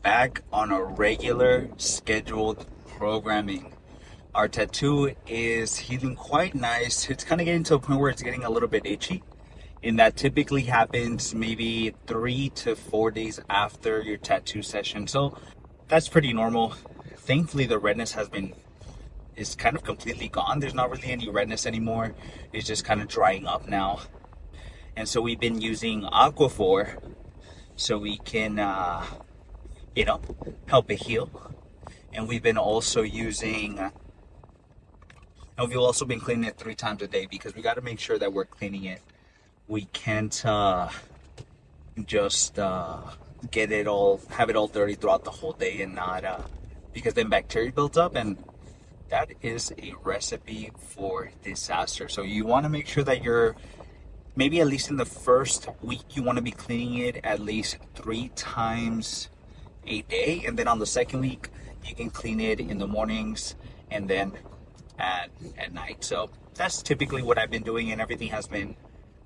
back on a regular scheduled programming. Our tattoo is healing quite nice. It's kind of getting to a point where it's getting a little bit itchy. And that typically happens maybe 3 to 4 days after your tattoo session. So that's pretty normal. Thankfully, the redness is kind of completely gone. There's not really any redness anymore. It's just kind of drying up now. And so we've been using Aquaphor so we can, you know, help it heal. And we've also been cleaning it 3 times a day because we got to make sure that we're cleaning it. We can't just have it all dirty throughout the whole day and not, because then bacteria builds up, and that is a recipe for disaster. So you want to make sure that you're maybe at least in the first week, you want to be cleaning it at least 3 times a day. And then on the second week, you can clean it in the mornings and then at night. So that's typically what I've been doing, and everything has been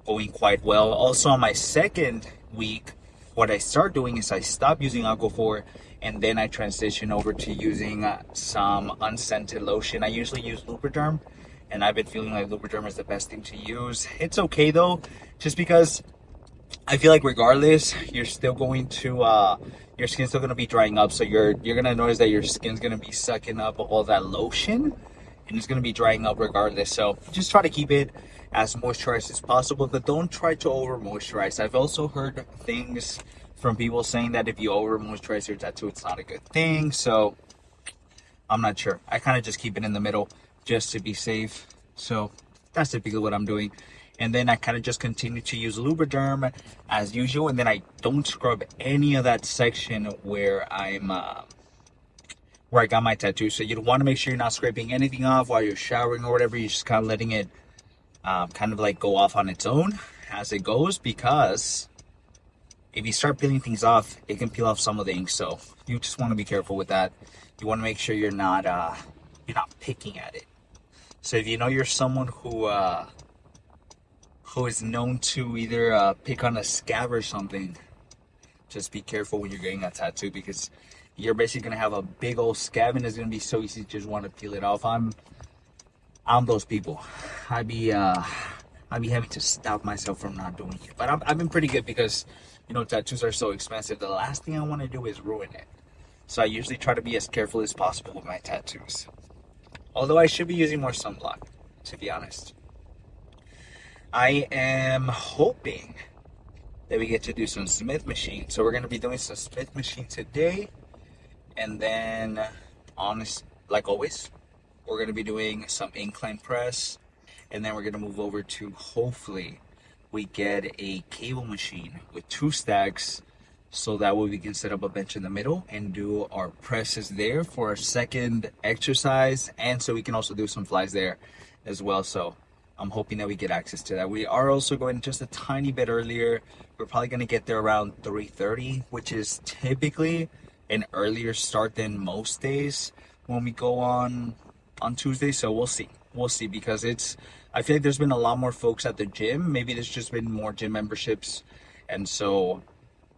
going quite well. Also, on my second week, what I start doing is I stop using Aquaphor and then I transition over to using some unscented lotion. I usually use Lubriderm, and I've been feeling like Lubriderm is the best thing to use. It's okay though, just because I feel like regardless, you're still going to your skin's still gonna be drying up. So you're gonna notice that your skin's gonna be sucking up all that lotion, and it's gonna be drying up regardless. So just try to keep it as moisturized as possible, but don't try to over moisturize. I've also heard things from people saying that if you over moisturize your tattoo, it's not a good thing. So I'm not sure. I kind of just keep it in the middle just to be safe. So that's typically what I'm doing. And then I kind of just continue to use Lubriderm as usual. And then I don't scrub any of that section where where I got my tattoo. So you want to make sure you're not scraping anything off while you're showering or whatever. You're just kind of letting it kind of like go off on its own as it goes, because if you start peeling things off, it can peel off some of the ink. So you just want to be careful with that. You want to make sure you're not picking at it. So if you know you're someone who is known to either pick on a scab or something, just be careful when you're getting a tattoo, because you're basically gonna have a big old scab and it's gonna be so easy to just want to peel it off. I'm those people. I'd be having to stop myself from not doing it. But I've been pretty good because, tattoos are so expensive. The last thing I want to do is ruin it. So I usually try to be as careful as possible with my tattoos. Although I should be using more sunblock, to be honest. I am hoping that we get to do some Smith machine. So we're going to be doing some Smith machine today. And then, like always, we're going to be doing some incline press. And then we're going to move over to, hopefully, we get a cable machine with 2 stacks. So that way we can set up a bench in the middle and do our presses there for our second exercise. And so we can also do some flies there as well. So I'm hoping that we get access to that. We are also going just a tiny bit earlier. We're probably going to get there around 3:30, which is typically an earlier start than most days when we go on Tuesday. So we'll see. We'll see, because I feel like there's been a lot more folks at the gym. Maybe there's just been more gym memberships. And so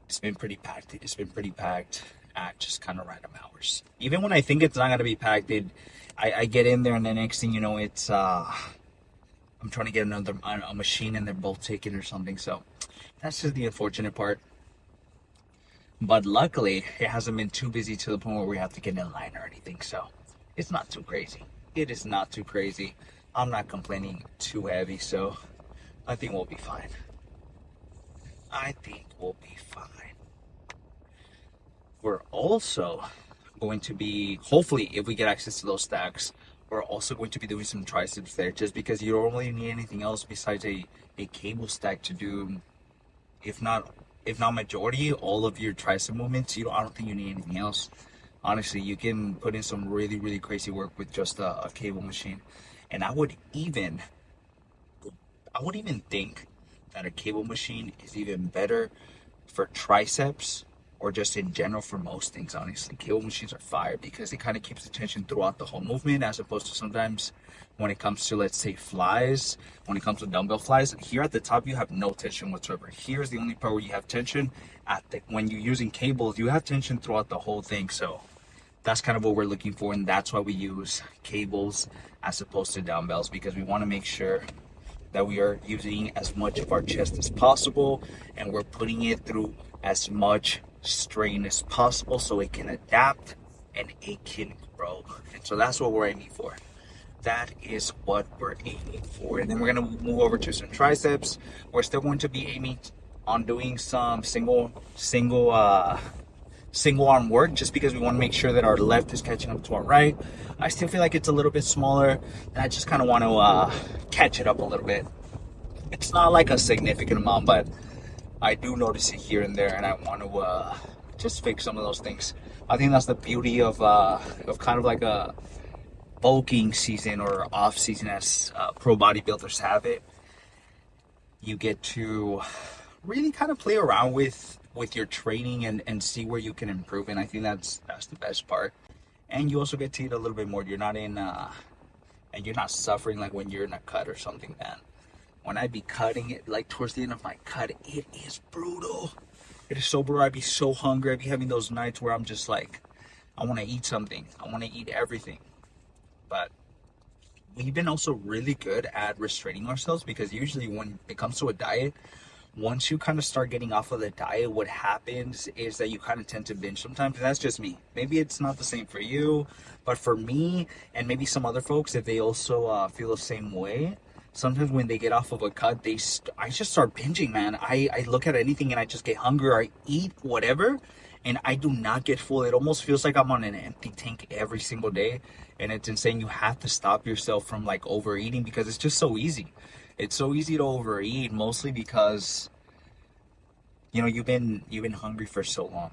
it's been pretty packed. It's been pretty packed at just kind of random hours. Even when I think it's not going to be packed, I get in there and the next thing you know, it's I'm trying to get a machine and they're both taken or something. So that's just the unfortunate part. But luckily, it hasn't been too busy to the point where we have to get in line or anything. So it's not too crazy. It is not too crazy. I'm not complaining too heavy, so I think we'll be fine. I think we'll be fine. We're also going to be, hopefully, if we get access to those stacks, we're also going to be doing some triceps there, just because you don't really need anything else besides a cable stack to do, if not majority, all of your tricep movements. I don't think you need anything else. Honestly, you can put in some really, really crazy work with just a cable machine. And I would even think that a cable machine is even better for triceps or just in general for most things, honestly. Cable machines are fire because it kind of keeps the tension throughout the whole movement, as opposed to sometimes when it comes to, let's say, flies, when it comes to dumbbell flies, here at the top you have no tension whatsoever. Here's the only part where you have tension. When you're using cables, you have tension throughout the whole thing. So that's kind of what we're looking for, and that's why we use cables as opposed to dumbbells, because we want to make sure that we are using as much of our chest as possible, and we're putting it through as much strain as possible so it can adapt and it can grow. And so that's what we're aiming for. That is what we're aiming for. And then we're going to move over to some triceps. We're still going to be aiming on doing some single arm work, just because we want to make sure that our left is catching up to our right. I still feel like it's a little bit smaller, and I just kind of want to catch it up a little bit. It's not like a significant amount, but I do notice it here and there, and I want to just fix some of those things. I think that's the beauty of kind of like a bulking season or off season, as pro bodybuilders have it. You get to really kind of play around with your training and see where you can improve, and I think that's the best part. And you also get to eat a little bit more. You're not in and you're not suffering like when you're in a cut or something, man. When I be cutting it, like towards the end of my cut, it is brutal. It is so brutal. I be so hungry. I be having those nights where I'm just like, I want to eat something. I want to eat everything. But we've been also really good at restraining ourselves, because usually when it comes to a diet, once you kind of start getting off of the diet, what happens is that you kind of tend to binge sometimes. And that's just me. Maybe it's not the same for you, but for me and maybe some other folks, if they also feel the same way, sometimes when they get off of a cut, I just start binging, man. I look at anything and I just get hungry, or I eat whatever, and I do not get full. It almost feels like I'm on an empty tank every single day, and it's insane. You have to stop yourself from like overeating, because it's just so easy. It's so easy to overeat, mostly because, you know, you've been hungry for so long.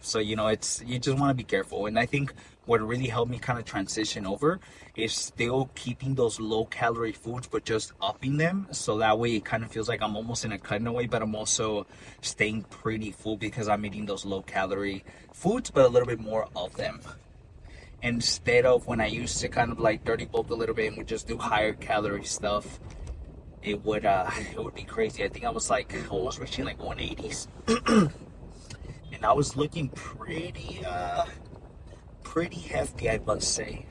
So, you know, you just want to be careful. And I think what really helped me kind of transition over is still keeping those low calorie foods, but just upping them. So that way it kind of feels like I'm almost in a cut in a way, but I'm also staying pretty full because I'm eating those low calorie foods, but a little bit more of them. Instead of when I used to kind of like dirty bulk a little bit and would just do higher calorie stuff, it would be crazy. I think I was like almost reaching like 180s. And I was looking pretty hefty, I must say.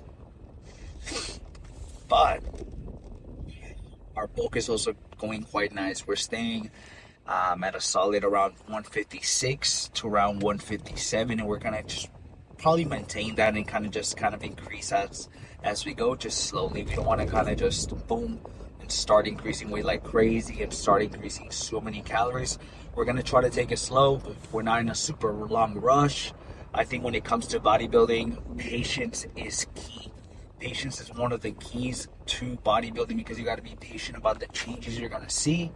But our bulk is also going quite nice. We're staying at a solid around 156 to around 157, and we're gonna just probably maintain that and kind of increase as we go, just slowly. We don't want to kind of just boom and start increasing weight like crazy and start increasing so many calories. We're going to try to take it slow. We're not in a super long rush. I think when it comes to bodybuilding, patience is key. Patience is one of the keys to bodybuilding, because you got to be patient about the changes you're going to see.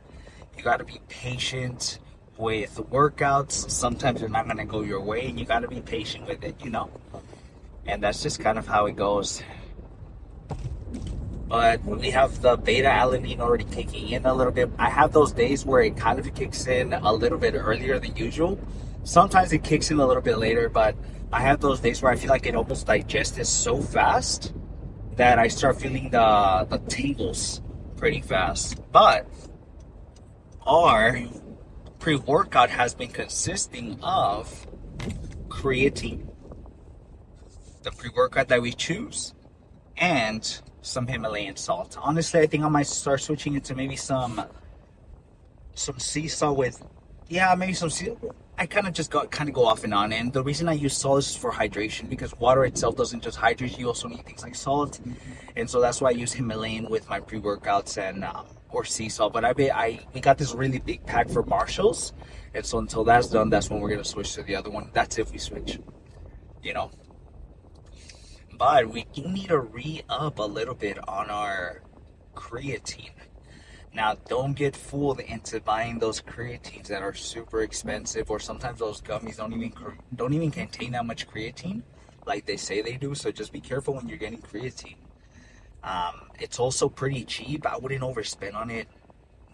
You got to be patient with workouts. Sometimes they're not going to go your way, and you got to be patient with it, you know. And that's just kind of how it goes. But we have the beta alanine already kicking in a little bit. I have those days where it kind of kicks in a little bit earlier than usual. Sometimes it kicks in a little bit later, but I have those days where I feel like it almost digests so fast that I start feeling the tingles pretty fast. But our pre-workout has been consisting of creatine, the pre-workout that we choose, and some Himalayan salt. Honestly, I think I might start switching it to maybe some sea salt with, maybe some sea. I kind of go off and on. And the reason I use salt is for hydration, because water itself doesn't just hydrate you. You also need things like salt. And so that's why I use Himalayan with my pre-workouts and or sea salt. But we got this really big pack for Marshalls, and so until that's done, that's when we're gonna switch to the other one. That's if we switch, you know. But we do need to re-up a little bit on our creatine. Now, don't get fooled into buying those creatines that are super expensive, or sometimes those gummies don't even contain that much creatine like they say they do. So just be careful when you're getting creatine. It's also pretty cheap. I wouldn't overspend on it.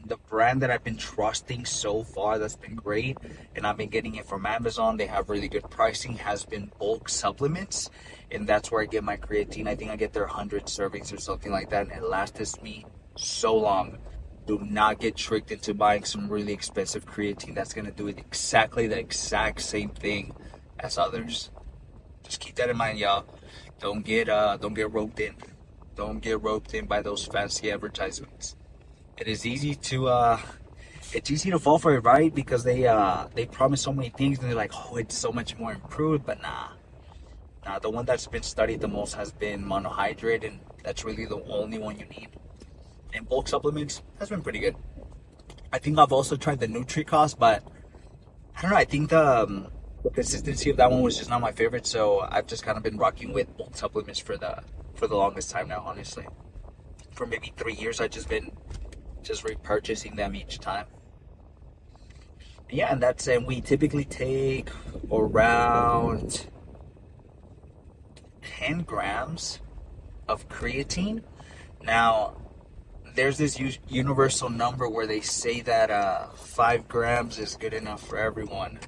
the brand that I've been trusting so far that's been great, and I've been getting it from Amazon. They have really good pricing, has been Bulk Supplements, and that's where I get my creatine. I think I get their 100 servings or something like that, and it lasts me so long. Do not get tricked into buying some really expensive creatine that's going to do it exactly the exact same thing as others. Just keep that in mind, y'all. Don't get roped in. Don't get roped in by those fancy advertisements. It is easy to it's easy to fall for it, right? Because they promise so many things and they're like, oh, it's so much more improved, but nah. The one that's been studied the most has been monohydrate, and that's really the only one you need. And Bulk Supplements has been pretty good. I think I've also tried the Nutri-Cost, but I don't know. I think the consistency of that one was just not my favorite, so I've just kind of been rocking with Bulk Supplements for the longest time now. Honestly, for maybe 3 years, I've just been just repurchasing them each time. Yeah, and we typically take around 10 grams of creatine. Now, there's this universal number where they say that 5 grams is good enough for everyone.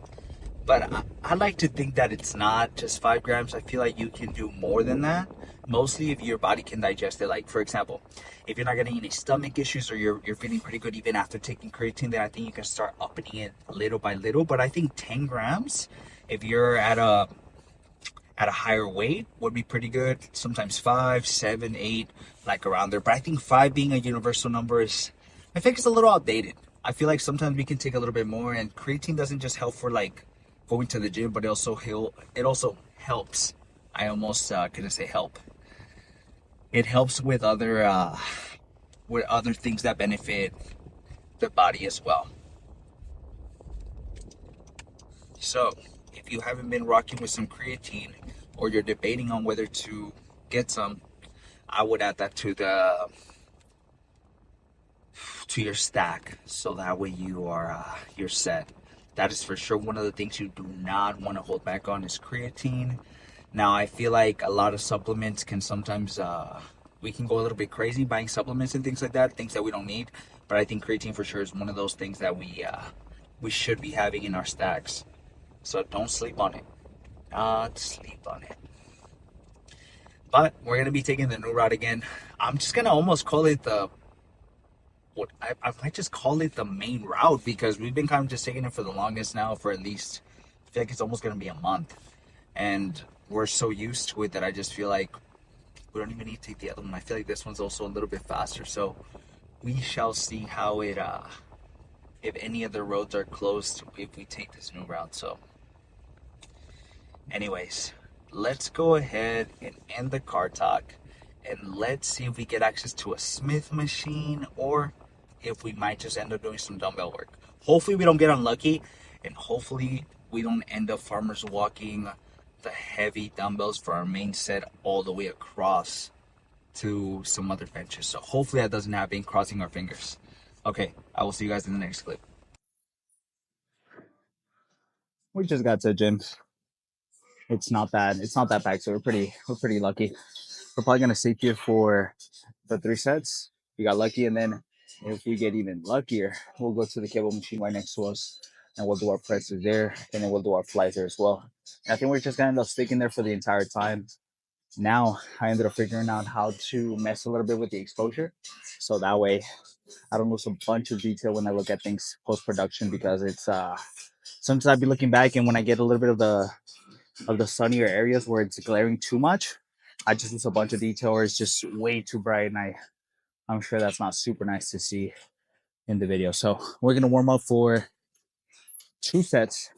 But I like to think that it's not just 5 grams. I feel like you can do more than that. Mostly if your body can digest it. Like, for example, if you're not getting any stomach issues or you're feeling pretty good even after taking creatine, then I think you can start upping it little by little. But I think 10 grams, if you're at a higher weight, would be pretty good. Sometimes 5, 7, 8, like around there. But I think 5 being a universal number is, I think it's a little outdated. I feel like sometimes we can take a little bit more, and creatine doesn't just help for like going to the gym, but it also helps. I almost couldn't say help. It helps with other things that benefit the body as well. So, if you haven't been rocking with some creatine, or you're debating on whether to get some, I would add that to your stack, so that way you're set. That is for sure one of the things you do not want to hold back on is creatine. Now, I feel like a lot of supplements can sometimes we can go a little bit crazy buying supplements and things like that, things that we don't need. But I think creatine for sure is one of those things that we should be having in our stacks. So don't sleep on it. Not sleep on it. But we're gonna be taking the new route again. I'm just gonna almost call it the what I might just call it the main route, because we've been kind of just taking it for the longest now, for at least I feel like it's almost gonna be a month. And we're so used to it that I just feel like we don't even need to take the other one. I feel like this one's also a little bit faster. So we shall see how it if any of the roads are closed if we take this new route. So anyways, let's go ahead and end the car talk, and let's see if we get access to a Smith machine, or if we might just end up doing some dumbbell work. Hopefully we don't get unlucky, and hopefully we don't end up farmers walking the heavy dumbbells for our main set all the way across to some other benches. So hopefully that doesn't happen, crossing our fingers. Okay, I will see you guys in the next clip. We just got to the gym. It's not bad. It's not that bad. So we're pretty lucky. We're probably gonna stay here for the 3 sets. We got lucky, and then if we get even luckier, we'll go to the cable machine right next to us, and we'll do our presses there, and then we'll do our flies there as well. And I think we're just gonna end up sticking there for the entire time. Now I ended up figuring out how to mess a little bit with the exposure, so that way I don't lose a bunch of detail when I look at things post production, because it's sometimes I'd be looking back, and when I get a little bit of the sunnier areas where it's glaring too much, I just lose a bunch of detail, or it's just way too bright, and I'm sure that's not super nice to see in the video. So we're gonna warm up for 2 sets,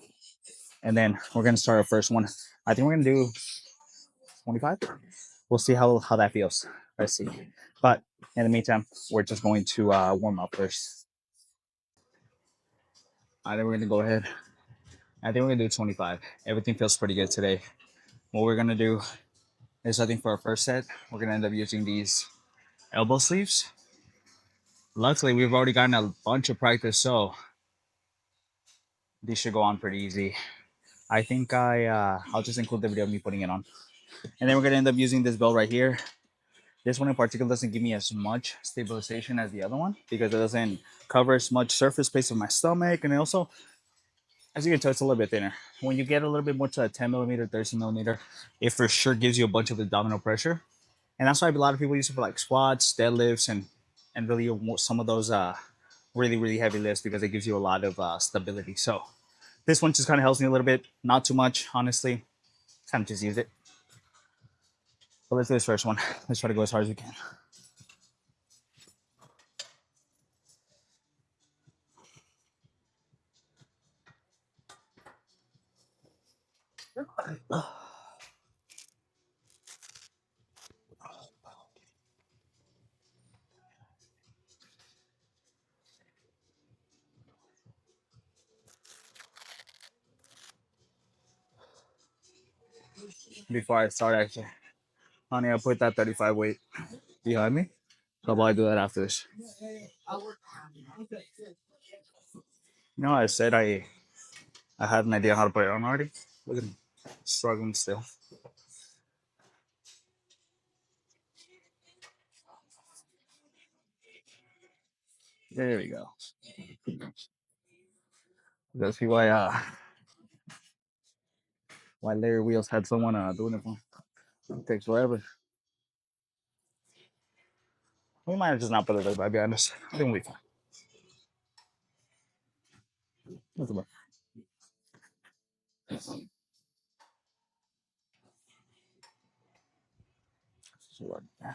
and then we're gonna start our first one. I think we're gonna do 25. We'll see how that feels. Let's see. But in the meantime, we're just going to warm up first. I think we're gonna go ahead. I think we're gonna do 25. Everything feels pretty good today. What we're gonna do is, I think for our first set, we're gonna end up using these elbow sleeves. Luckily, we've already gotten a bunch of practice, so these should go on pretty easy. I think I'll just include the video of me putting it on. And then we're gonna end up using this belt right here. This one in particular doesn't give me as much stabilization as the other one because it doesn't cover as much surface space of my stomach, and it also, as you can tell, it's a little bit thinner. When you get a little bit more to a 10 millimeter, 30 millimeter, it for sure gives you a bunch of abdominal pressure, and that's why a lot of people use it for like squats, deadlifts, and really some of those really heavy lifts because it gives you a lot of stability. So this one just kind of helps me a little bit, not too much, honestly. Kind of just use it. But let's do this first one. Let's try to go as hard as we can. Before I start, actually, honey, I put that 35 weight behind me. So I'll probably do that after this. No, I said I had an idea how to put it on already. Look at him struggling still. There we go. Let's see why Larry Wheels had someone doing it for him. It takes forever. We might have just not put it there, but I'll be honest. I think we'll be fine. That's about yeah.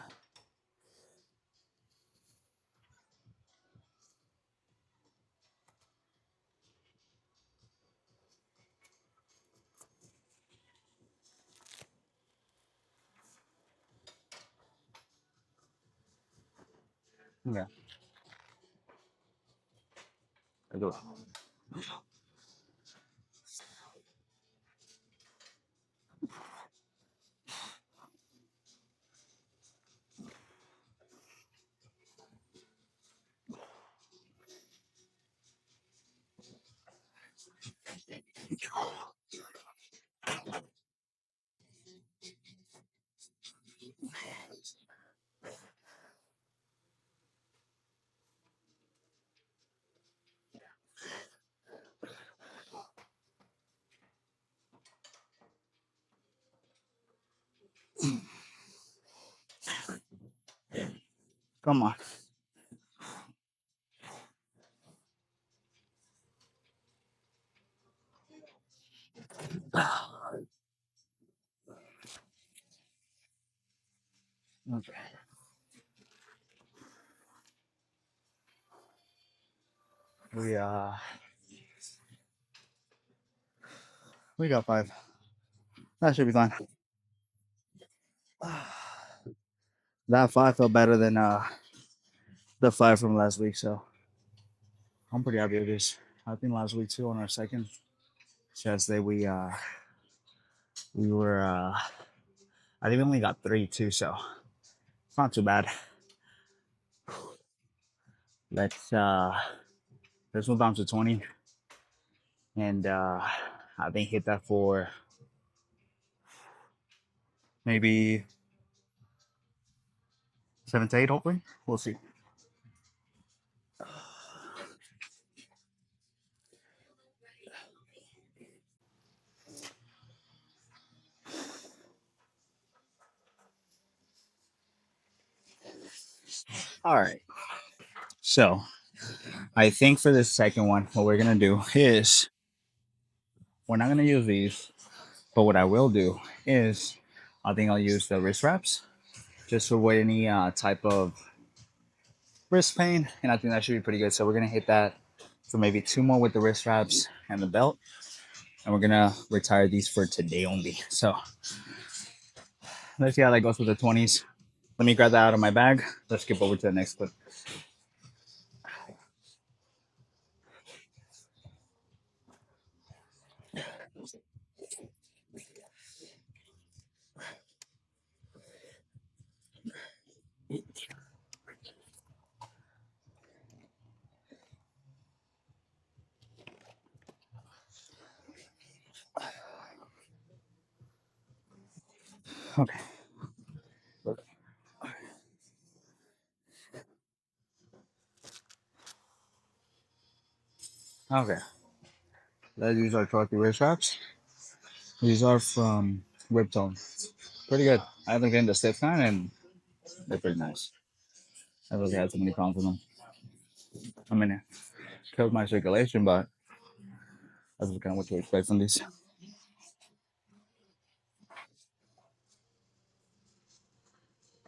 Yeah. I do it. Come on. Okay. We uh we got 5. That should be fine. That 5 felt better than the 5 from last week, so I'm pretty happy with this. I think last week too on our second chest day we were I think we only got 3 too, so it's not too bad. Let's uh let's move on to 20 and I think hit that for maybe 7 to 8 hopefully. We'll see. All right. So I think for this second one, what we're gonna do is we're not gonna use these, but what I will do is I think I'll use the wrist wraps just to avoid any type of wrist pain, and I think that should be pretty good. So we're gonna hit that for maybe 2 more with the wrist wraps and the belt, and we're gonna retire these for today only. So let's see how that goes with the 20s. Let me grab that out of my bag. Let's skip over to the next clip. Okay. Okay, let's use our torque wrist wraps. These are from Riptone. Pretty good. I've been getting the stiff kind and they're pretty nice. I really had so many problems with them. I mean, it killed my circulation, but that's kind of what to expect from these.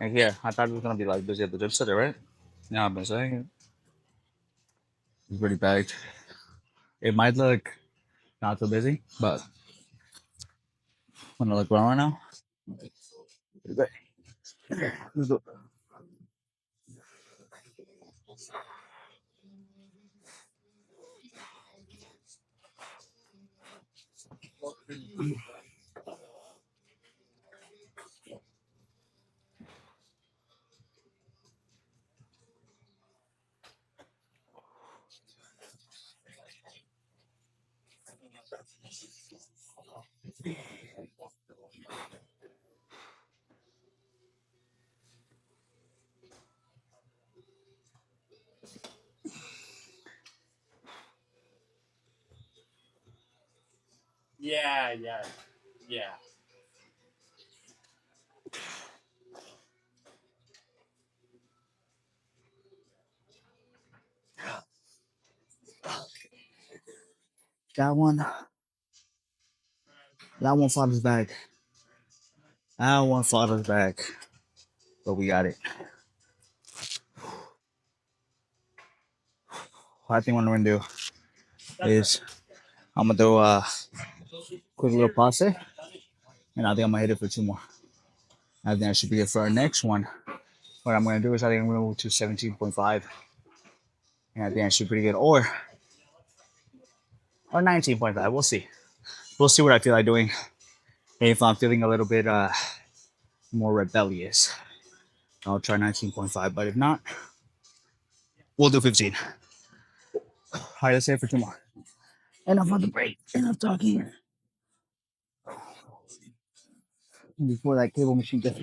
And here, I thought it was gonna be like busy at the gym center, right? Yeah, I've been saying it. It's pretty packed. It might look not so busy, but when I look around right now, it's great. Let's go. Yeah, yeah, yeah. That one, that one fought us back. That one fought us back, but we got it. What I think what I'm gonna do is I'm gonna do a quick little pause, and I think I'm gonna hit it for two more. I think I should be it for our next one. What I'm gonna do is I think I'm gonna move to 17.5, and I think I should be pretty good, or 19.5. We'll see. We'll see what I feel like doing. If I'm feeling a little bit more rebellious, I'll try 19.5. But if not, we'll do 15. All right, let's say it for two more. Enough on the break. Enough talking before that cable machine gets.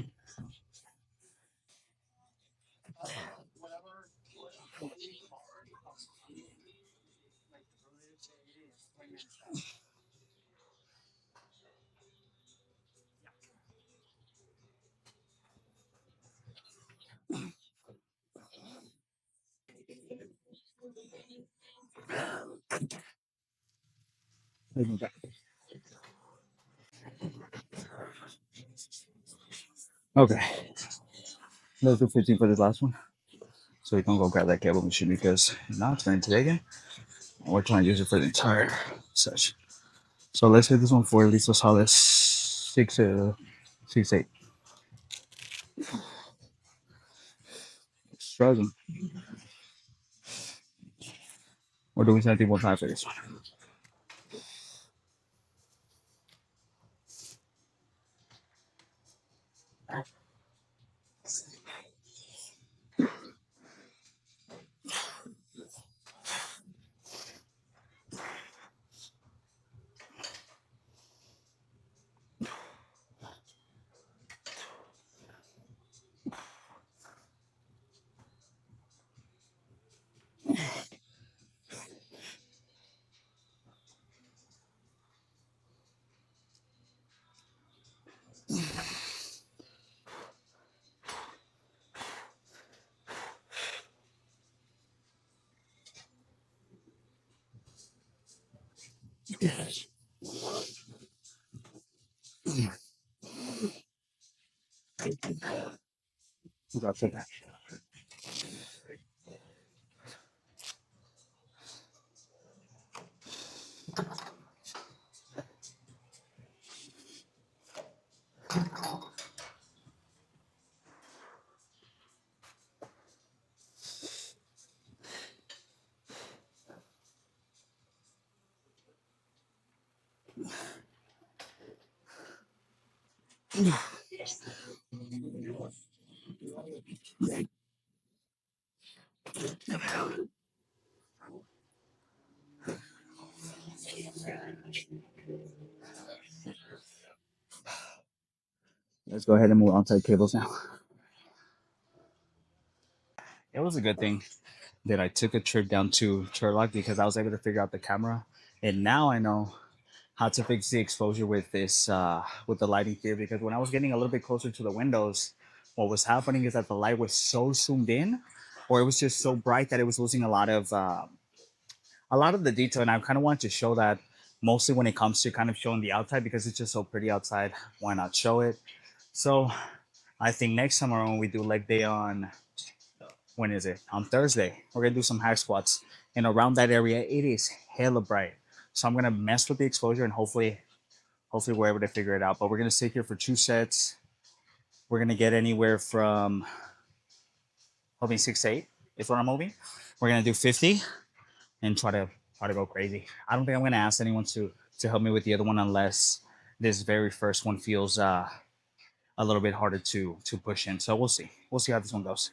Okay, let's do 15 for this last one. So you can go grab that cable machine because now it's going today again. And we're trying to use it for the entire session. So let's hit this one for at least a solid 6, 8. Struggling. We're doing 17.5 for this one. That's it. Let's go ahead and move on to the cables now. It was a good thing that I took a trip down to Turlock because I was able to figure out the camera, and now I know how to fix the exposure with this with the lighting here. Because when I was getting a little bit closer to the windows, what was happening is that the light was so zoomed in, or it was just so bright that it was losing a lot of the detail. And I kind of wanted to show that mostly when it comes to kind of showing the outside because it's just so pretty outside. Why not show it? So I think next summer when we do leg day on, when is it? On Thursday, we're gonna do some hack squats. And around that area, it is hella bright. So I'm gonna mess with the exposure and hopefully we're able to figure it out. But we're gonna sit here for 2 sets. We're gonna get anywhere from hoping 6 to 8 is what I'm hoping. We're gonna do 50 and try to go crazy. I don't think I'm gonna ask anyone to help me with the other one unless this very first one feels a little bit harder to push in. So we'll see. We'll see how this one goes.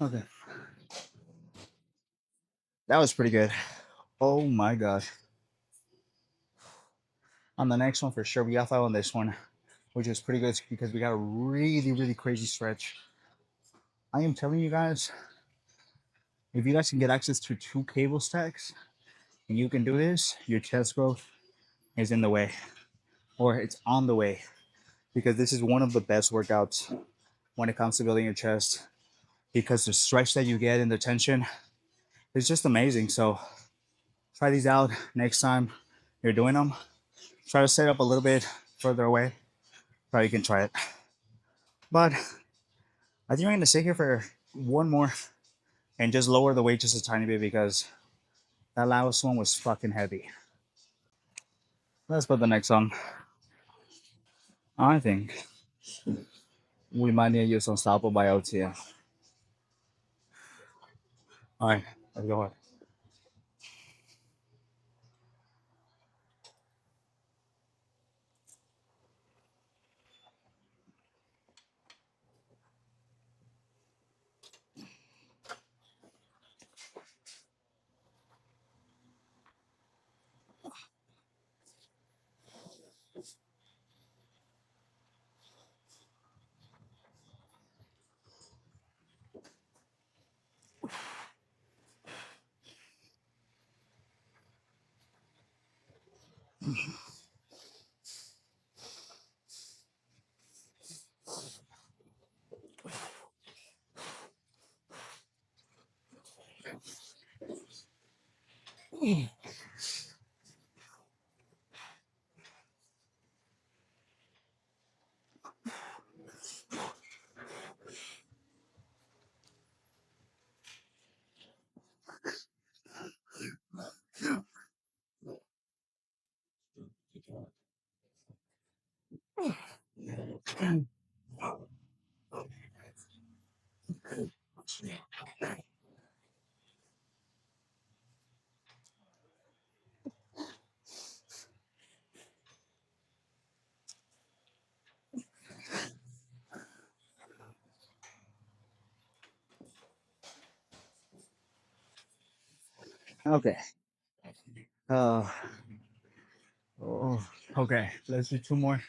Okay. That was pretty good. Oh my gosh. On the next one for sure, we got 5 on this one, which is pretty good because we got a really crazy stretch. I am telling you guys, if you guys can get access to 2 cable stacks and you can do this, your chest growth is in the way or it's on the way because this is one of the best workouts when it comes to building your chest because the stretch that you get and the tension is just amazing. So try these out next time you're doing them. Try to set up a little bit further away. Probably you can try it. But I think I'm going to sit here for one more and just lower the weight just a tiny bit because that last one was fucking heavy. Let's put the next on. I think we might need to use Unstoppable by OTF. All right, let's go ahead. Okay. Uh, oh, okay. Let's do two more.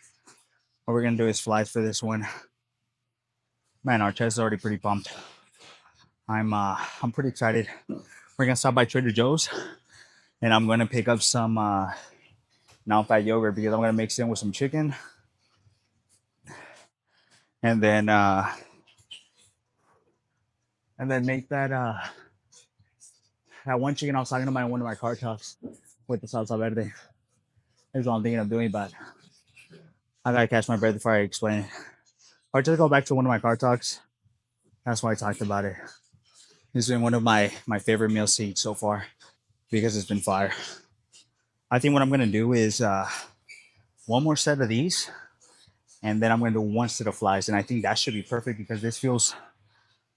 What we're gonna do is flies for this one. Man, our chest is already pretty pumped. I'm pretty excited. We're gonna stop by Trader Joe's and I'm gonna pick up some non-fat yogurt because I'm gonna mix it in with some chicken and then make that one chicken I was talking about in one of my car talks with the salsa verde. That's what I'm thinking of doing, but I gotta catch my breath before I explain it. Or just go back to one of my car talks. That's why I talked about it. It's been one of my favorite meal seats so far because it's been fire. I think what I'm gonna do is one more set of these, and then I'm gonna do one set of flies, and I think that should be perfect because this feels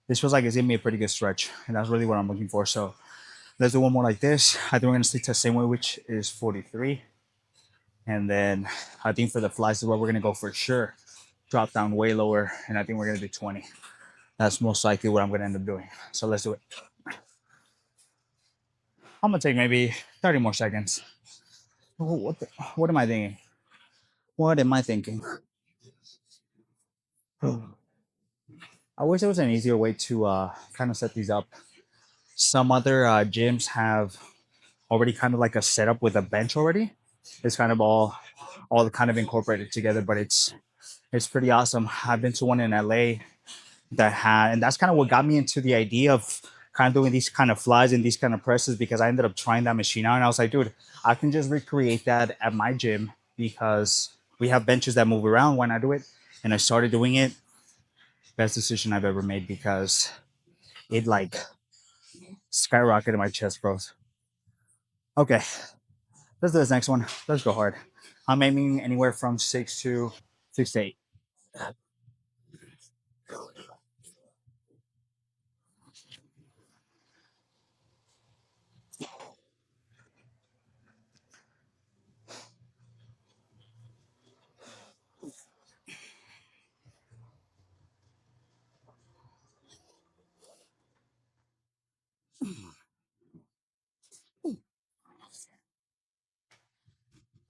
like it's giving me a pretty good stretch, and that's really what I'm looking for. So let's do one more like this. I think we're gonna stick to the same way, which is 43, and then I think for the flies is what we're gonna go for sure. Drop down way lower, and I think we're gonna do 20. That's most likely what I'm gonna end up doing. So let's do it. I'm gonna take maybe 30 more seconds. What am I thinking? What am I thinking? I wish there was an easier way to kind of set these up. Some other gyms have already kind of like a setup with a bench already. It's kind of all kind of incorporated together, but it's pretty awesome. I've been to one in LA that had, and that's kind of what got me into the idea of kind of doing these kind of flies and these kind of presses because I ended up trying that machine out and I was like, dude, I can just recreate that at my gym because we have benches that move around. Why not do it? And I started doing it. Best decision I've ever made because it like skyrocketed my chest growth. Okay, let's do this next one. Let's go hard. I'm aiming anywhere from 6 to 8.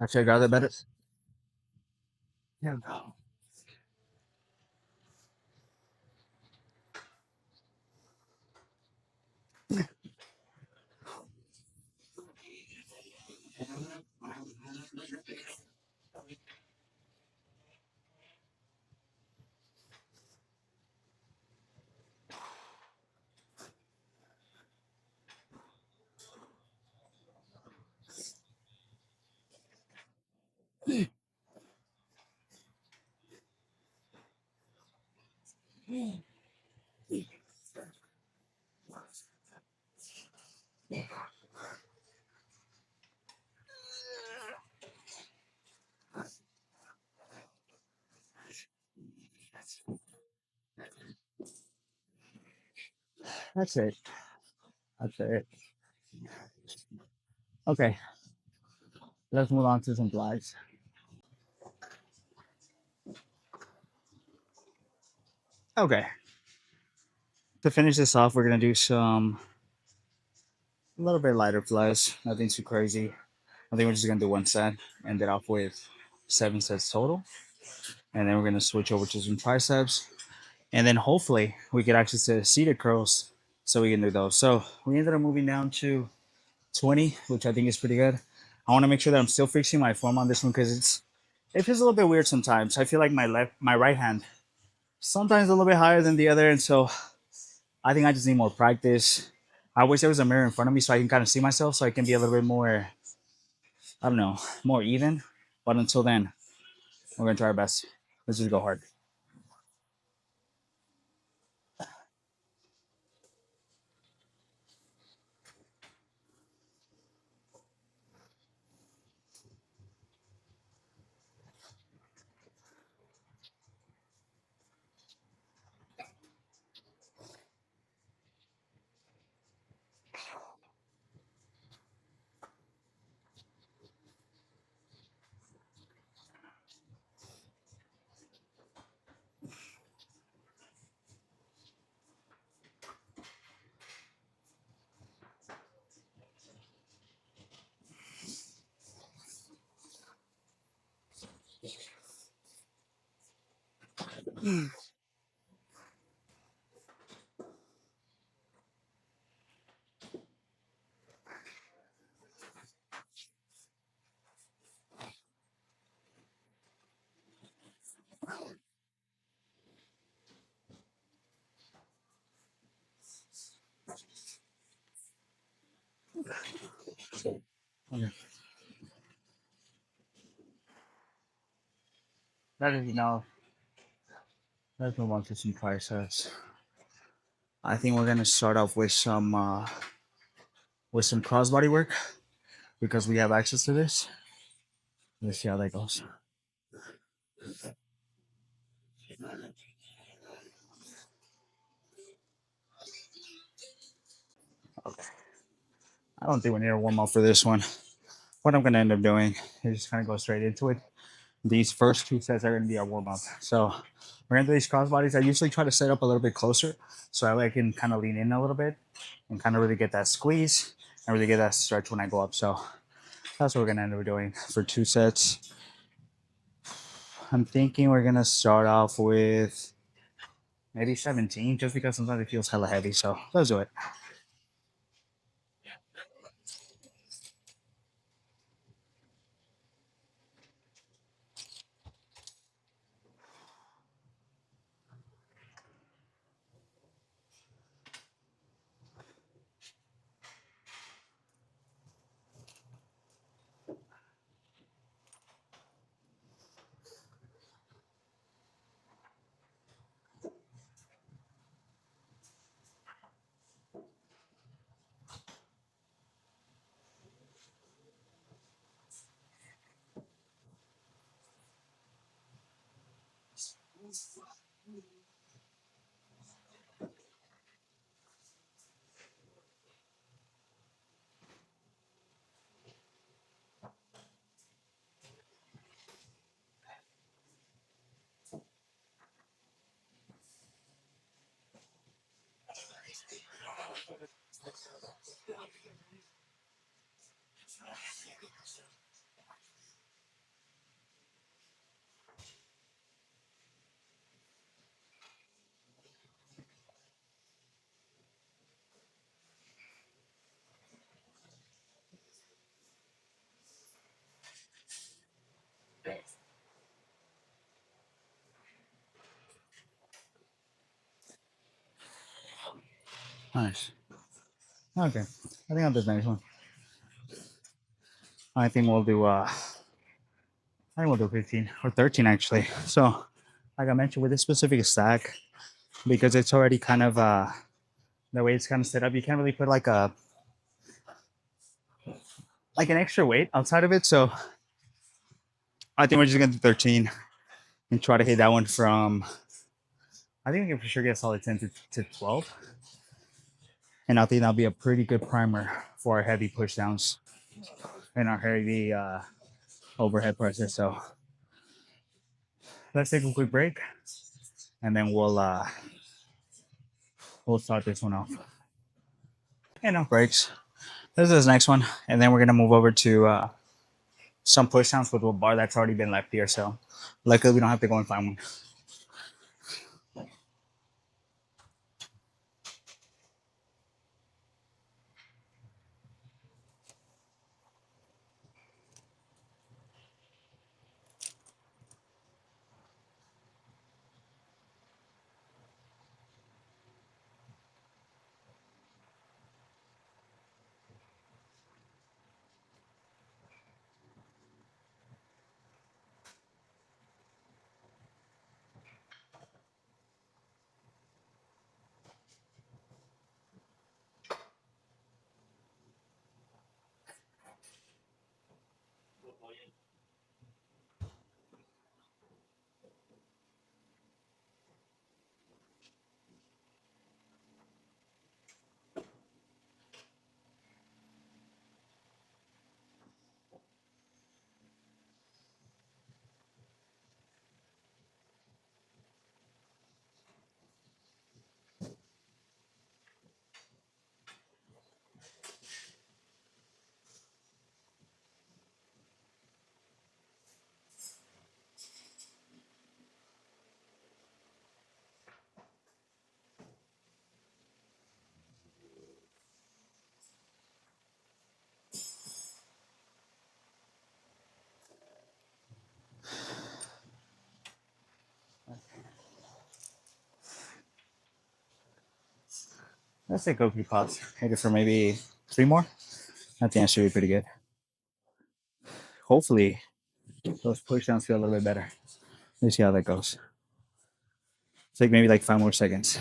Actually, I got that better. There we go. That's it. That's it. Okay, let's move on to some flies. Okay, to finish this off, we're gonna do some a little bit lighter flies. Nothing too crazy. I think we're just gonna do one set, end it off with 7 sets total, and then we're gonna switch over to some triceps, and then hopefully we get access to seated curls, so we can do those. So we ended up moving down to 20, which I think is pretty good. I want to make sure that I'm still fixing my form on this one because it feels a little bit weird sometimes. I feel like my right hand sometimes a little bit higher than the other, and so I think I just need more practice. I wish there was a mirror in front of me so I can kind of see myself, so I can be a little bit more, I don't know, more even. But until then, we're gonna try our best. Let's just go hard. Okay. That is enough. Let's move on to some triceps. I think we're gonna start off with some crossbody work because we have access to this. Let's see how that goes. Okay. I don't think we need a warm up for this one. What I'm gonna end up doing is just kind of go straight into it. These first two sets are gonna be our warm up. So we're gonna do these crossbodies. I usually try to set up a little bit closer so I can kind of lean in a little bit and kind of really get that squeeze and really get that stretch when I go up. So that's what we're gonna end up doing for two sets. I'm thinking we're gonna start off with maybe 17, just because sometimes it feels hella heavy. So let's do it. Nice. Okay. I think I'll do the next one. I think we'll do 15 or 13 actually. So like I mentioned with this specific stack, because it's already kind of the way it's kind of set up, you can't really put like an extra weight outside of it. So I think we're just gonna do 13 and try to hit that one from I think we can for sure get a solid 10 to 12. And I think that'll be a pretty good primer for our heavy push downs and our heavy overhead presses. So let's take a quick break and then we'll start this one off. And no breaks. This is the next one, and then we're gonna move over to some push downs with a bar that's already been left here. So luckily we don't have to go and find one. Let's take cookie pops. Hit it for maybe 3 more. I think that should be pretty good. Hopefully, those push downs feel a little bit better. Let's see how that goes. Take maybe like 5 more seconds.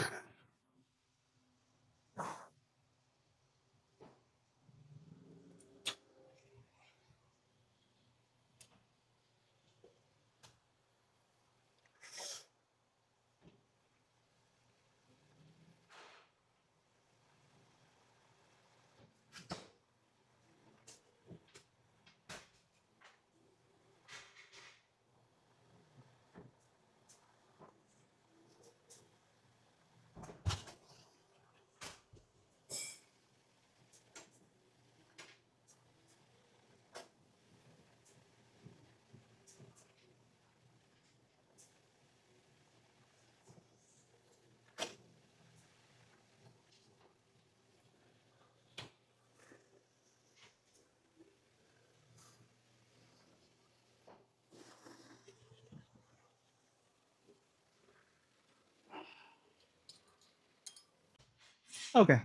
Okay,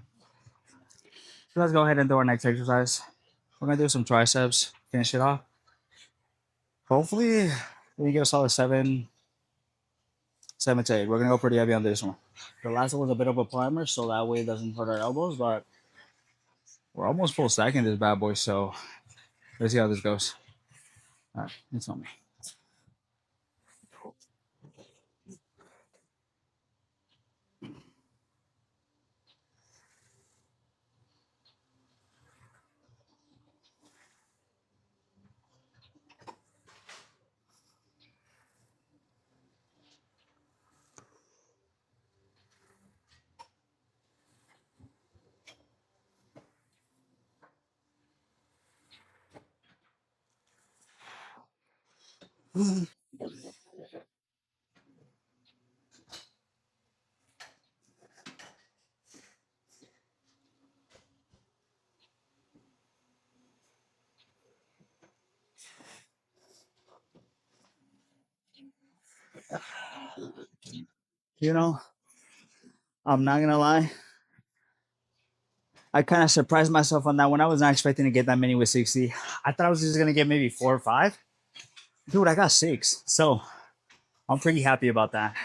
so let's go ahead and do our next exercise. We're gonna do some triceps, finish it off. Hopefully, we get a solid 7 to 8. We're gonna go pretty heavy on this one. The last one was a bit of a primer, so that way it doesn't hurt our elbows, but we're almost full stacking this bad boy, so let's see how this goes. All right, it's on me. You know, I'm not gonna lie. I kind of surprised myself on that one. I was not expecting to get that many with 60. I thought I was just gonna get maybe 4 or 5. Dude, I got 6. So I'm pretty happy about that.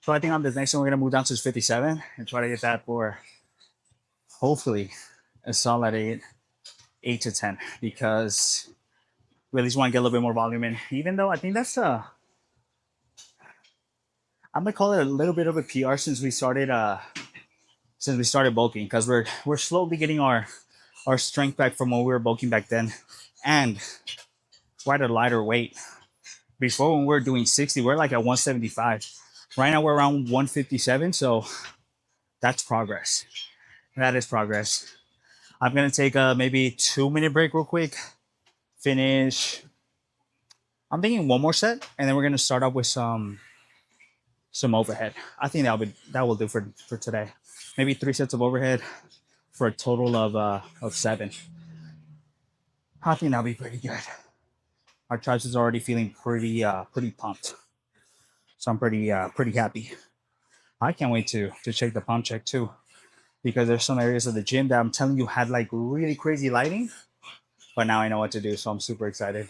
So I think on this next one, we're gonna move down to 57 and try to get that for hopefully a solid 8 to 10, because we at least want to get a little bit more volume in. Even though I think that's I'm gonna call it a little bit of a PR since we started bulking, because we're slowly getting our strength back from when we were bulking back then, and we're at a lighter weight. Before, when we were doing 60, we're like at 175. Right now we're around 157, so that's progress. That is progress. I'm gonna take a maybe 2 minute break real quick. Finish. I'm thinking one more set, and then we're gonna start off with some overhead. I think that will do for today. Maybe 3 sets of overhead for a total of 7. I think that'll be pretty good. Our triceps is already feeling pretty pumped, so I'm pretty happy. I can't wait to check the pump check too, because there's some areas of the gym that I'm telling you had like really crazy lighting, but now I know what to do, so I'm super excited.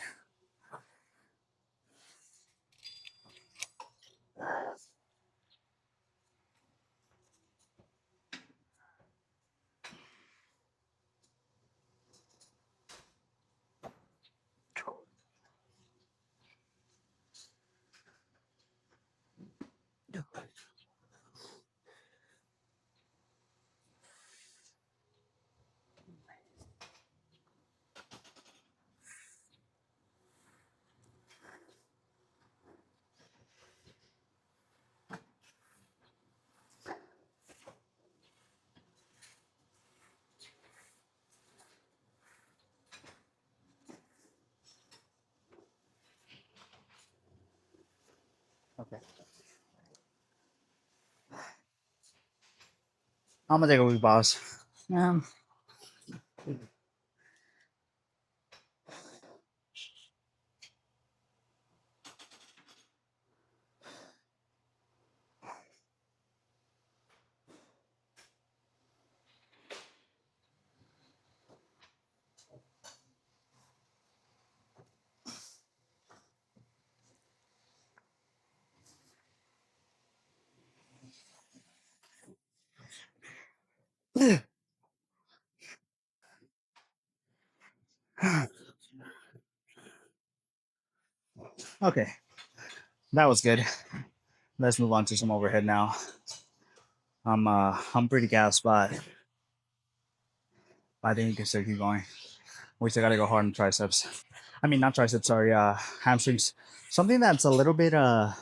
Okay, I'm gonna take a week pause. Um, Okay, that was good. Let's move on to some overhead now. I'm pretty gassed, but I think you can still keep going. We still gotta go hard on triceps. I mean, not triceps, sorry, hamstrings. Something that's a little bit that's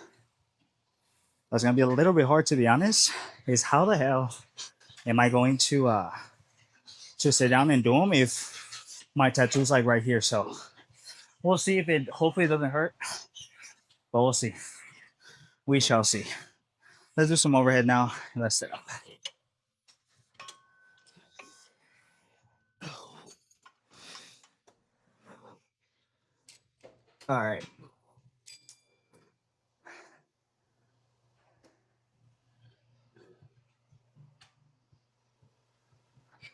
gonna be a little bit hard to be honest is how the hell am I going to sit down and do them if my tattoo's like right here? So we'll see if it hopefully it doesn't hurt, but we'll see. We shall see. Let's do some overhead now and let's sit up. All right.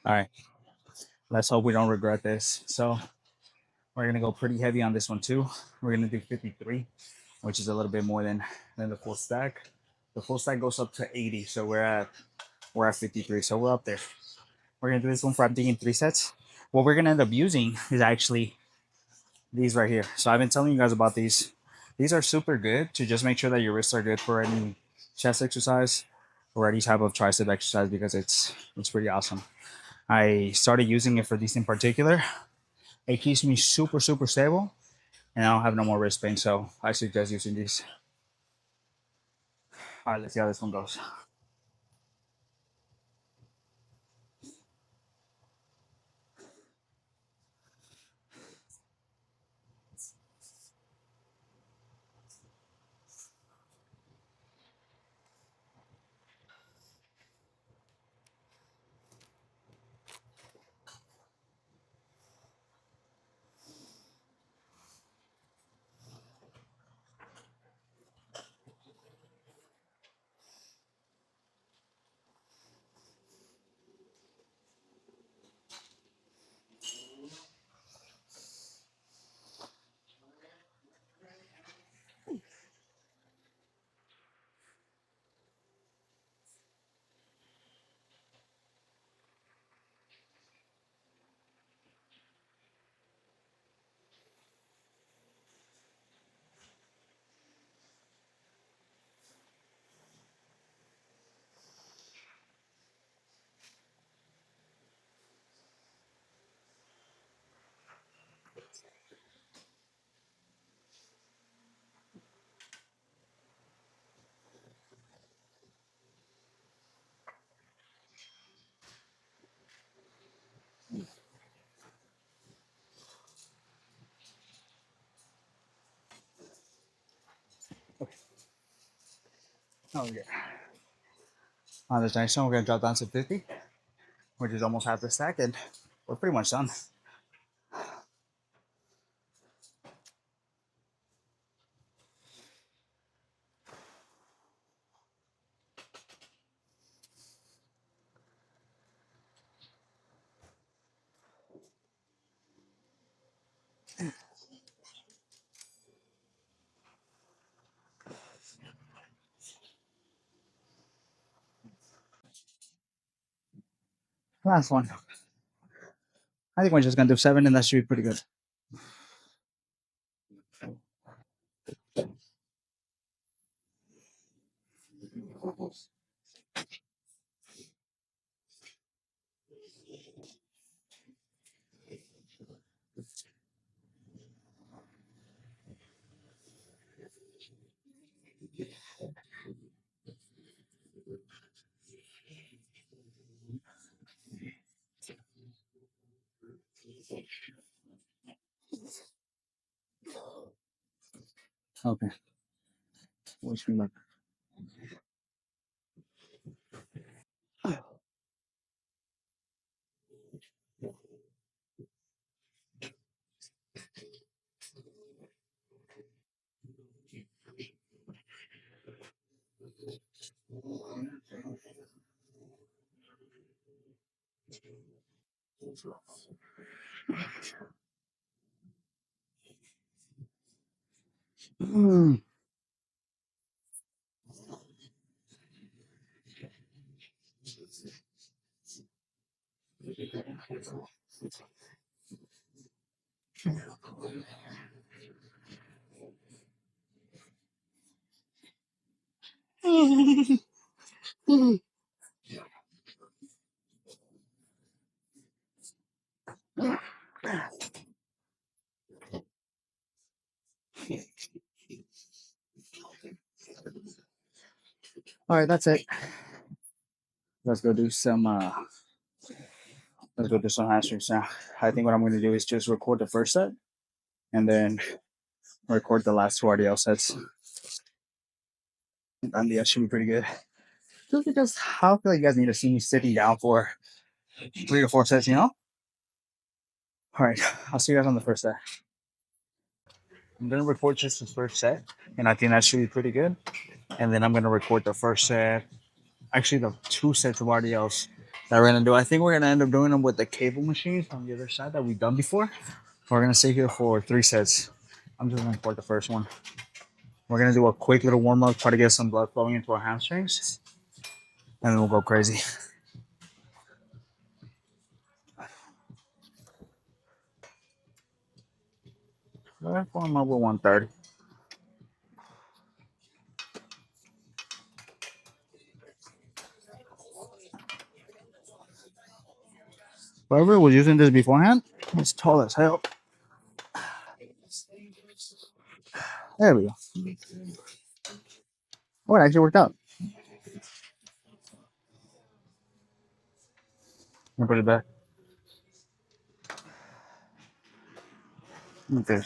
All right. Let's hope we don't regret this. So we're gonna go pretty heavy on this one too. We're gonna do 53, which is a little bit more than the full stack. The full stack goes up to 80, so we're at 53, so we're up there. We're gonna do this one for I'm thinking 3 sets. What we're gonna end up using is actually these right here. So I've been telling you guys about these. These are super good to just make sure that your wrists are good for any chest exercise or any type of tricep exercise because it's pretty awesome. I started using it for these in particular. It keeps me super stable, and I don't have no more wrist pain. So I suggest using these. All right, let's see how this one goes. Oh yeah. On this next one, we're gonna drop down to 50, which is almost half the stack, and we're pretty much done. Last one. I think we're just gonna do 7, and that should be pretty good. Okay. Wish me luck. All right, that's it. Let's go do some. Let's go do some hamstrings now. I think what I'm going to do is just record the first set and then record the last two RDL sets. And that should be pretty good. Just because I feel like you guys need to see me sitting down for 3 to 4 sets, you know? All right, I'll see you guys on the first set. I'm going to record just the first set, and I think that should be pretty good. And then I'm going to record the first set, actually, the 2 sets of RDLs that we're going to do. I think we're going to end up doing them with the cable machines on the other side that we've done before. We're going to stay here for 3 sets. I'm just going to record the first one. We're going to do a quick little warm up, try to get some blood flowing into our hamstrings, and then we'll go crazy. Let's warm up with 130. Whoever was using this beforehand, it's tall as hell. There we go. Oh, it actually worked out. I'm gonna put it back. Okay.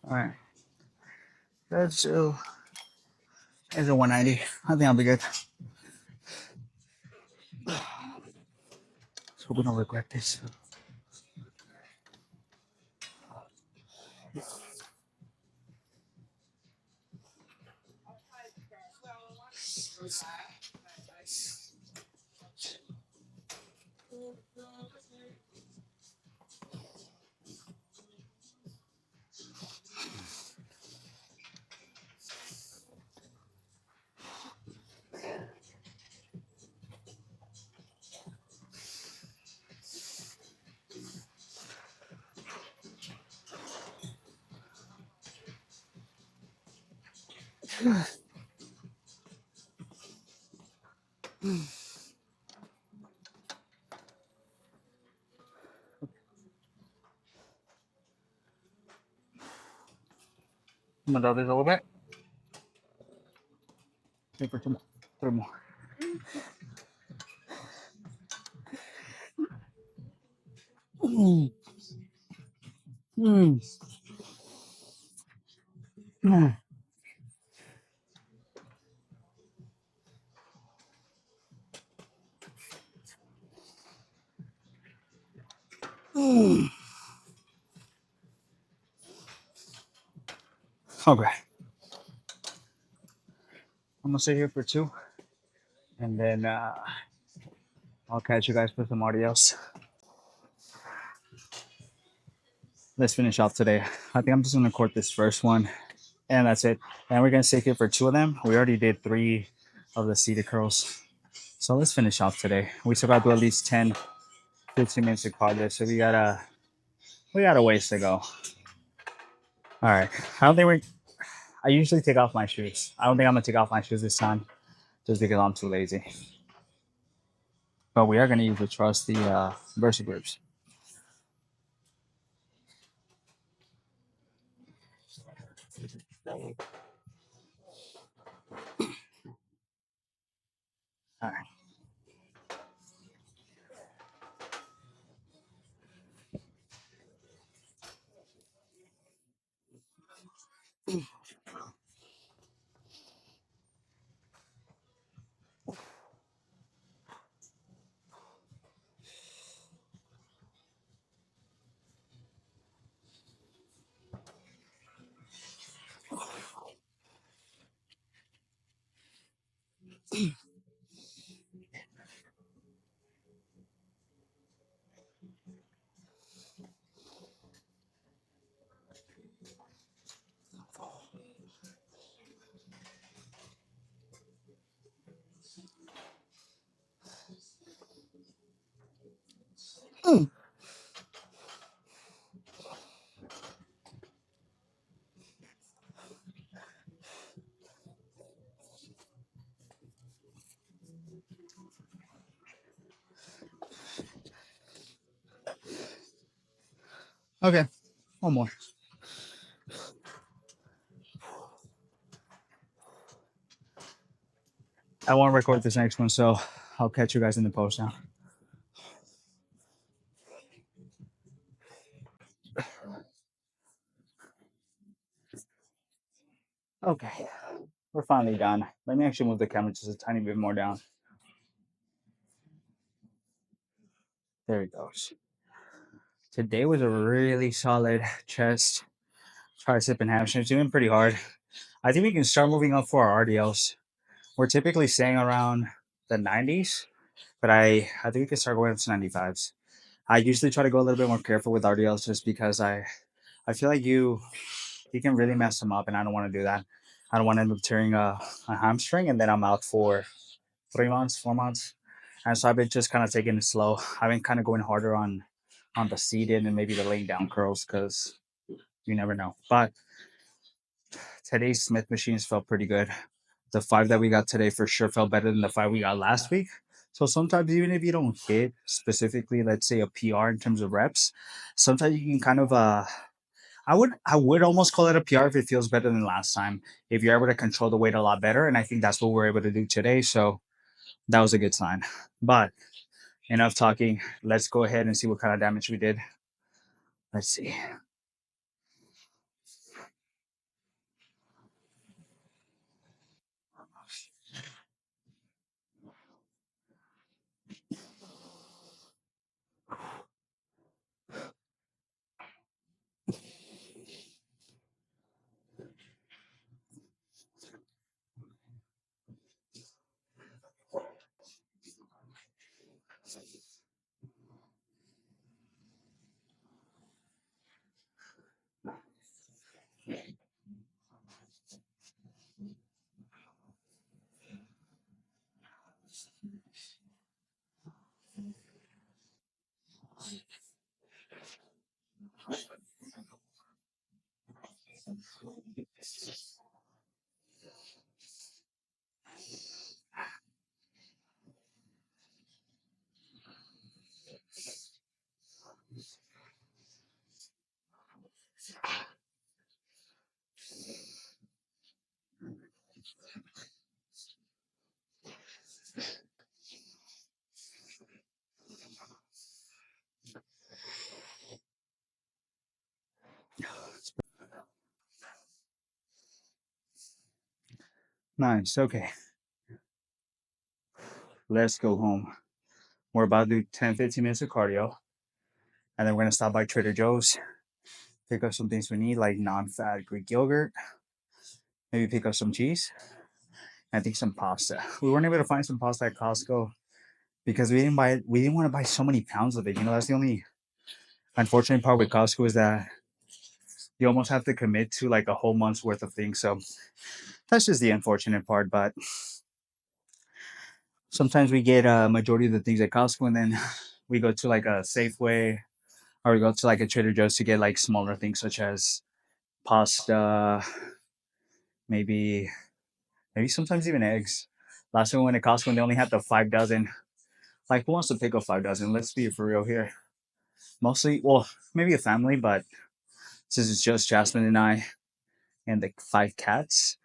All right. That's it's a 190. I think I'll be good. So we don't regret this. I'm gonna do this a little bit. Wait for 2 more. 3 more. Mm, mm, mm, mm. Okay. I'm gonna sit here for 2, and then I'll catch you guys for some else. Let's finish off today. I think I'm just gonna record this first one, and that's it. And we're gonna sit here for 2 of them. We already did 3 of the seated curls, so let's finish off today. We still gotta do at least 10, 15 minutes of cardio, so we got a ways to go. All right. I don't think we. I usually take off my shoes. I don't think I'm gonna take off my shoes this time, just because I'm too lazy. but we are going to use the trust the Versa grips. All right. Okay, one more. I want to record this next one, so I'll catch you guys in the post now. Okay, we're finally done. Let me actually move the camera just a tiny bit more down. There it goes. Today was a really solid chest, tricep, and hamstrings. Doing pretty hard. I think we can start moving up for our RDLs. We're typically staying around the 90s, but I think we can start going up to 95s. I usually try to go a little bit more careful with RDLs just because I feel like you can really mess them up, and I don't want to do that. I don't want to end up tearing a hamstring, and then I'm out for 3 months, 4 months. And so I've been just kind of taking it slow. I've been kind of going harder on the seated and maybe the laying down curls because you never know. But today's Smith machines felt pretty good. The five that we got today for sure felt better than the five we got last week. So sometimes even if you don't hit specifically, let's say a PR in terms of reps, sometimes you can kind of I would almost call it a PR if it feels better than last time. If you're able to control the weight a lot better, and I think that's what we're able to do today. So that was a good sign. But enough talking. Let's go ahead and see what kind of damage we did. Let's see. Nice. Okay. Let's go home. We're about to do 10, 15 minutes of cardio. And then we're going to stop by Trader Joe's, pick up some things we need, like non fat Greek yogurt, maybe pick up some cheese, and I think some pasta. We weren't able to find some pasta at Costco because we didn't want to buy so many pounds of it. That's the only unfortunate part with Costco is that you almost have to commit to like a whole month's worth of things. So that's just the unfortunate part. But sometimes we get a majority of the things at Costco, and then we go to like a Safeway or we go to like a Trader Joe's to get like smaller things such as pasta, maybe sometimes even eggs. Last time we went to Costco and they only had the 5 dozen. Like, who wants to pick up 5 dozen? Let's be for real here. Mostly, well, maybe a family, but since it's just Jasmine and I and the 5 cats,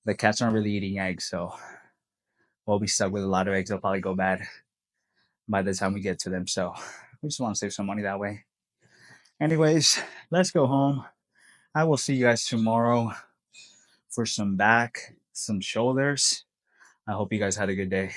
the cats aren't really eating eggs, so we'll be stuck with a lot of eggs. They'll probably go bad by the time we get to them. So we just want to save some money that way. Anyways, let's go home. I will see you guys tomorrow for some back, some shoulders. I hope you guys had a good day.